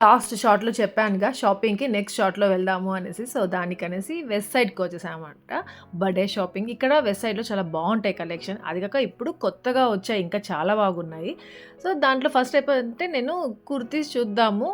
Last షాట్‌లో చెప్పానుగా షాపింగ్‌కి నెక్స్ట్ షాట్‌లో వెళ్దాము అనేసి. సో, దానికనేసి వెస్ట్ సైడ్‌కొచ్చేసామనమాట. Birthday shopping. ఇక్కడ వెస్ట్ సైడ్‌లో చాలా బావుంటాయి కలెక్షన్. అది కాక ఇప్పుడు కొత్తగా వచ్చాయి ఇంకా చాలా బాగున్నాయి. సో, దాంట్లో ఫస్ట్ అయిపోయింటే నేను కుర్తీస్ చూద్దాము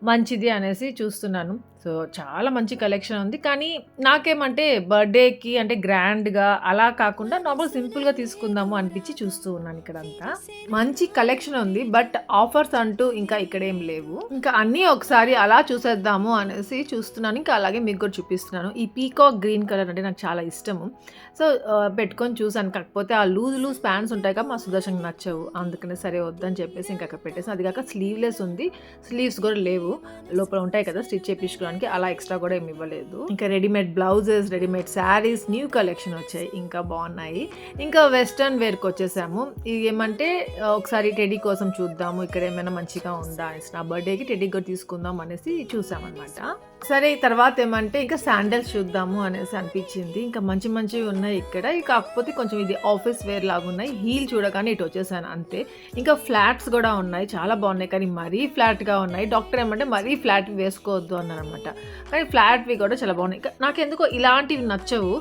మంచిది అనేసి చూస్తున్నాను. సో, చాలా మంచి కలెక్షన్ ఉంది. కానీ నాకేమంటే బర్త్‌డేకి అంటే గ్రాండ్‌గా అలా కాకుండా నార్మల్ సింపుల్‌గా తీసుకుందాము అనిపించి చూస్తూ ఉన్నాను ఇక్కడంతా. మంచి కలెక్షన్ ఉంది. బట్ ఆఫర్స్ అంటూ ఇంకా ఇక్కడేం లేవు. ఇంకా అన్నీ ఒకసారి అలా చూసేద్దాము అనేసి చూస్తున్నాను. ఇంకా అలాగే మీకు కూడా చూపిస్తున్నాను. ఈ పీకాక్ గ్రీన్ కలర్ అంటే నాకు చాలా ఇష్టము. సో, పెట్టుకొని చూసాను. కాకపోతే ఆ లూజ్ లూజ్ ప్యాంట్స్ ఉంటాయి కదా! మా సుదర్శన్‌కి నచ్చవు. అందుకనే సరే వద్దని చెప్పేసి ఇంక అక్కడ పెట్టేసాను. అది కాక స్లీవ్‌లెస్ ఉంది. స్లీవ్స్ కూడా లేవు. లోపల ఉంటాయి కదా! స్టిచ్ చేపించుకోవడానికి అలా ఎక్స్‌ట్రా కూడా ఏమి ఇవ్వలేదు. ఇంకా readymade blouses, readymade saris new collection వచ్చాయి. ఇంకా బాగున్నాయి. ఇంకా వెస్టర్న్ వేర్‌కి వచ్చేసాము. ఇది ఏమంటే ఒకసారి టెడ్డీ కోసం చూద్దాము. ఇక్కడ ఏమైనా మంచిగా ఉందా అనేసి నా బర్త్‌డేకి టెడ్డీ కూడా తీసుకుందాం అనేసి చూసామన్నమాట. సరే తర్వాత ఏమంటే ఇంకా శాండల్స్ చూద్దాము అనేసి అనిపించింది. ఇంకా మంచి మంచివి ఉన్నాయి ఇక్కడ. కాకపోతే కొంచెం ఇది ఆఫీస్ వేర్ లాగా ఉన్నాయి. హీల్ చూడగానే ఇటు వచ్చేసాను అంతే. ఇంకా ఫ్లాట్స్ కూడా ఉన్నాయి. చాలా బాగున్నాయి. కానీ మరీ ఫ్లాట్‌గా ఉన్నాయి. డాక్టర్ ఏమంటే మరీ ఫ్లాట్ వేసుకోవద్దు అన్నారనమాట. కానీ ఫ్లాట్‌వి కూడా చాలా బాగున్నాయి. నాకెందుకో ఇలాంటివి నచ్చవు.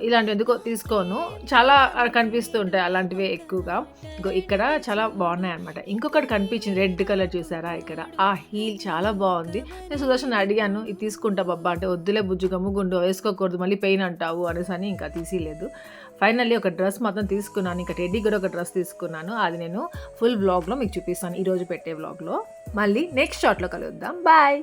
ఇలాంటివి ఎందుకో తీసుకోను. చాలా కనిపిస్తూ ఉంటాయి అలాంటివే ఎక్కువగా. ఇగో ఇక్కడ చాలా బాగున్నాయన్నమాట. ఇంకొకటి కనిపించింది రెడ్ కలర్ చూసారా ఇక్కడ. ఆ హీల్ చాలా బాగుంది. నేను సుదర్శన్ అడిగాను, ఇది తీసుకుంటా బబ్బా అంటే, వద్దులే బుజ్జు గమ్ముగుండు వేసుకోకూడదు మళ్ళీ పెయిన్ అంటావు అనేసి ఇంకా తీసిలేదు. ఫైనల్లీ ఒక డ్రెస్ మాత్రం తీసుకున్నాను. ఇంకా టెడ్డీ కూడా ఒక డ్రెస్ తీసుకున్నాను. అది నేను ఫుల్ వ్లాగ్‌లో మీకు చూపిస్తాను. ఈరోజు పెట్టే వ్లాగ్‌లో. మళ్ళీ నెక్స్ట్ షాట్‌లో కలుద్దాం. బాయ్.